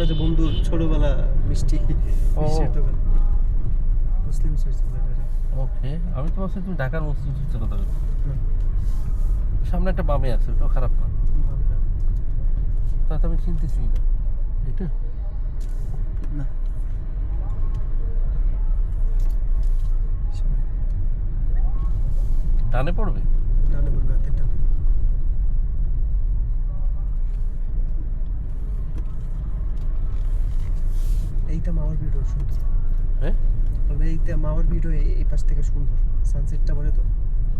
যে বন্ধুর ছোটবেলা মিষ্টি মিষ্টির দোকান মুসলিম সুইটস বলে এটা। ওকে, আমি তো ভাবছি তুমি ঢাকার মুসলিম সুইটসের কথা বলছো। সামনে একটা বামে আছে, ওটাও খারাপ না। তা তো আমি চিনতেছি না এটা। না ডানে পড়বে। ডানে পড়বে, হাতের ডানে। এইটা মাওয়ার ভিডিও সুন্দর। হ্যাঁ, তবে এইটা মাওয়ার ভিডিও এই পাশ থেকে সুন্দর, সানসেটটা বলে তো।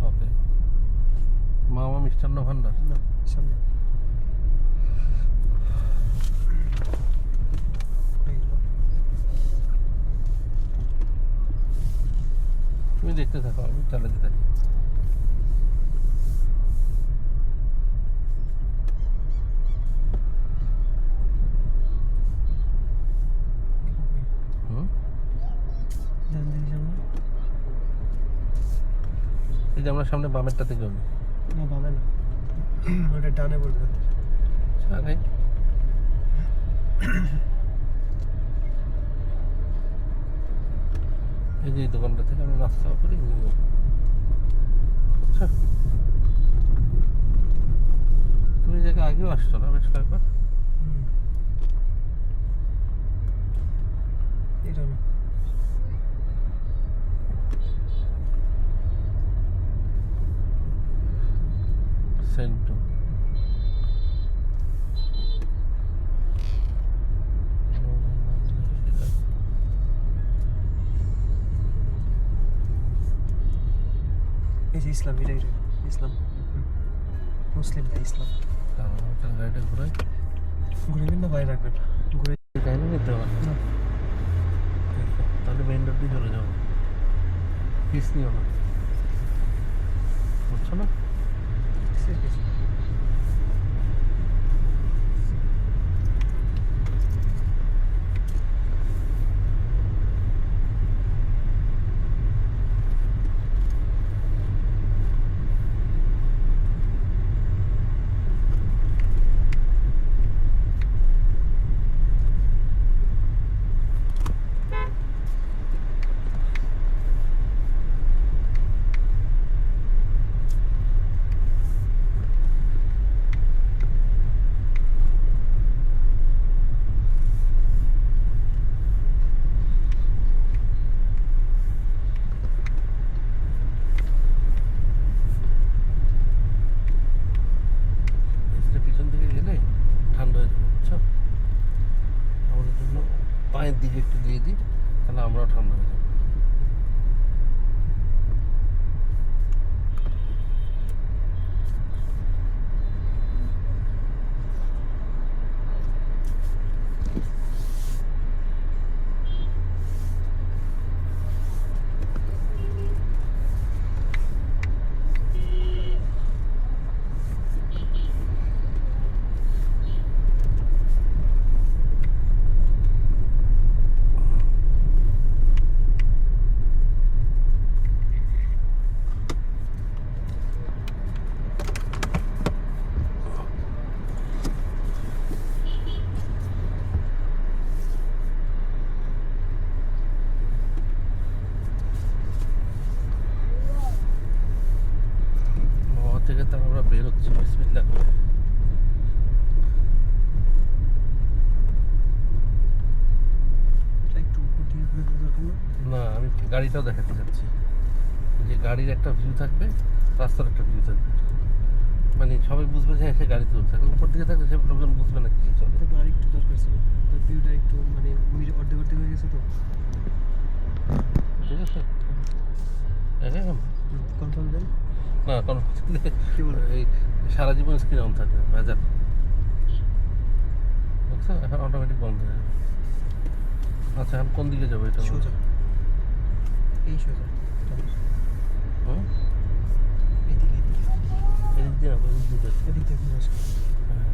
ওকে। মামা মিষ্টান্ন ভান্ডার। না সামনে এইগুলো। তুমি দেখতে থাকো, আমি চালাতে থাকি। হুম, ডান দিকে সামনে। এই যে আমরা সামনে বামেরটাতে গেলাম। না বামে না, ওটা ডানে পড়বে হাতের। আগে এই যে এই দোকানটা থেকে আমরা নাস্তা করি। আচ্ছা, তুমি এই জায়গায় আগেও আসছো না বেশ কয়েকবার? এটা না, সেন্টু। এই যে ইসলাম, এটা ইসলাম। মুসলিম না ইসলাম। গাড়িটা ঘুরাই, ঘুরে না বাইরে রাখবেন, ঘুরে গাড়ি নিতে হবে না। তাহলে মেইন রোড দিয়ে চলে যাবো, পিস নিও না, বুঝছো না? পিছন দিকে গেলে ঠান্ডা হয়ে যাবে, বুঝছো? আমাদের জন্য পায়ের দিকে একটু দিয়ে দিই, তাহলে আমরাও ঠান্ডা হয়ে যাবো। থেকে তার আমরা বের হচ্ছি বিসমিল্লাহ করে। একটু উপর দিয়ে ঘুরে দরকার না। না, আমি গাড়িটাও দেখাতে চাচ্ছি, যে গাড়ির একটা ভিউ থাকবে, রাস্তার একটা ভিউ থাকবে, মানে সবাই বুঝবে যে সে গাড়িতে উঠছে। উপর দিকে থাকলে সে লোকজন বুঝবে না কি চলে। তবে আরেকটু দরকার ছিল, তো ভিউটা একটু মানে অর্ধেক অর্ধেক হয়ে গেছে তো। ঠিক আছে, এখন কনফার্ম দেন। না কোনো কি বলে এই সারা জীবন স্ক্রিন অন থাকবে, ভেজাল, বুঝছো? এখন অটোমেটিক বন্ধ হয়ে যাবে। আচ্ছা, এখন কোন দিকে যাবো এটা? সোজা, এই সোজা। হুম, এইদিকে এইদিকে এদিক দিয়ে না, ওদিক দিয়ে যাচ্ছি। এদিক দিয়ে ঘুরে আসো। হ্যাঁ।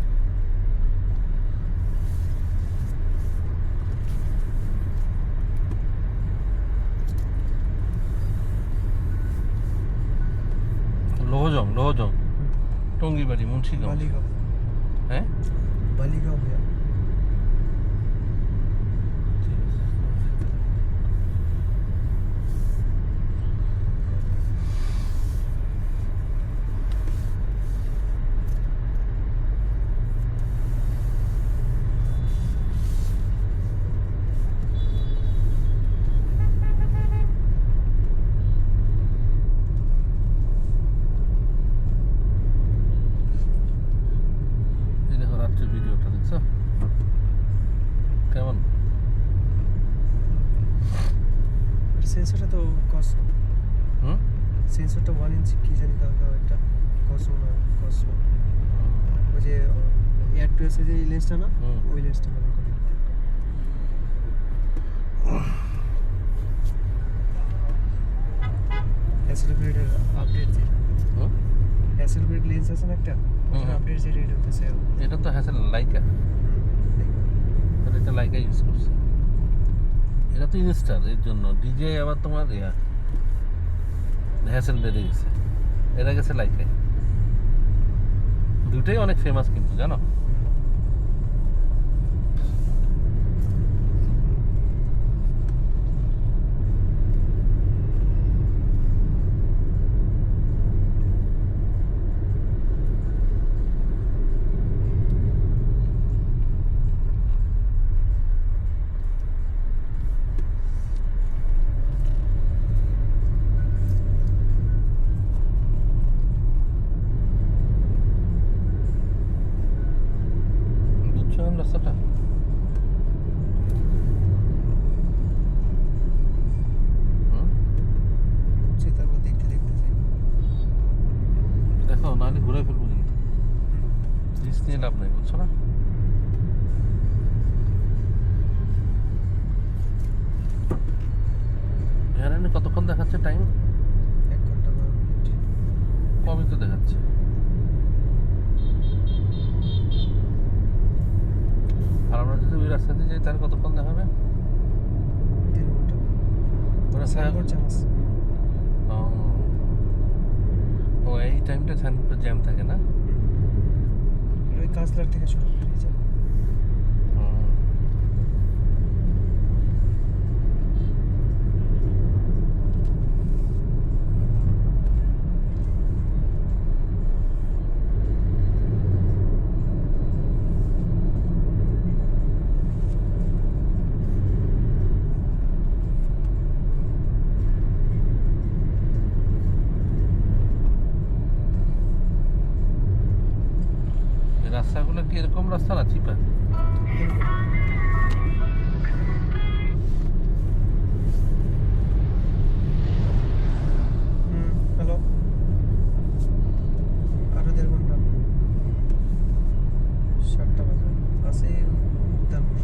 লোহজং টঙ্গিবাড়ি মুন্সিগঞ্জ। বালিগাঁও, হ্যাঁ, বালিগাঁও হয়ে কেমন? সেন্সরটা তো কসমো, হুম? সেন্সরটা 1 ইঞ্চি কি জানি দাও একটা কসমো না কসমো, ওই যে এয়ার টু এসে যে লেন্সটা না, হুম। ওই লেন্সটা ব্যবহার করে নিতে। হ্যাসেলব্লেডের আপডেট যে হুম? হ্যাসেলব্লেড লেন্স আছে না একটা, ওটার হুম। আপডেট যে রেড হতেছে। এটা তো হ্যাসেল লাইকা, এটা লাইকা ইউজ করছে। এটা তো ইনস্টার, এর জন্য ডিজে আবার তোমার হ্যাসেল বেড়ে গেছে, এরা গেছে লাইকায়। দুটোই অনেক ফেমাস কিন্তু জানো। বুঝছো এখন রাস্তাটা? হুম? সে তারপর দেখতে দেখতে যাই। দেখো নাহলে ঘুরে ফেলবো কিন্তু, রিস্ক নিয়ে লাভ নাই, বুঝছো না? এখানে কতক্ষণ দেখাচ্ছে টাইম? 1 ঘন্টা 12 মিনিট। কমই তো দেখাচ্ছে। আর আমরা যদি ওই রাস্তা দিয়ে যাই তাহলে কতক্ষণ দেখাবে? 3 ঘন্টা। ওরা সাইনবোর্ড জামাস। ও ও, এই টাইমটা সাইনবোর্ডে জ্যাম থাকে না? ওই কাজলার থেকে শুরু করে যাবে। হুম। এই রাস্তাগুলো কি এরকম রাস্তা না চিপা? হ্যালো, আরো 1.5 ঘন্টা। 7টা বাজে আছে উদ্যানপুর।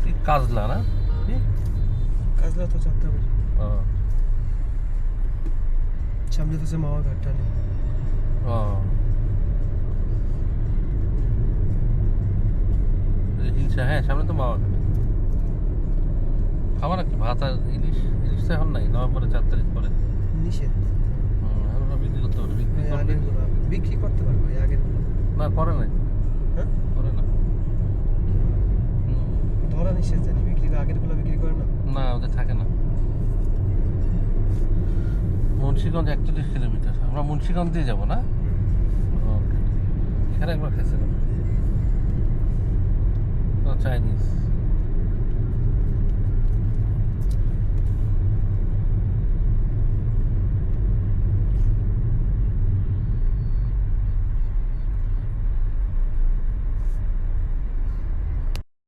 কি কাজলা না কি? কাজলা তো 4টা বাজে। ও সামনে তো সে মাওয়া ঘাটটা নেই। ও, হিলসা, হ্যাঁ সামনে তো মাওয়া ঘাট। খাবার কি ভাত আর ইলিশ? ইলিশ তো এখন নাই, নভেম্বরের 4 তারিখ পরে। নিষেধ। এখন ওরা বিক্রি করতে পারে, বিক্রি ওই করবে। আগের গুলো বিক্রি করতে পারবো, ওই আগের গুলো। না করে নাই, হ্যাঁ, করে না। হুম। ধরা নিষেধ জানি, বিক্রি আগের গুলো বিক্রি করে না। না ওদের থাকে না। মুন্সিগঞ্জ 41 কিলোমিটার, আমরা মুন্সিগঞ্জ দিয়ে যাবো না? ওকে, এখানে একবার খেয়েছিলাম, চাইনিজ।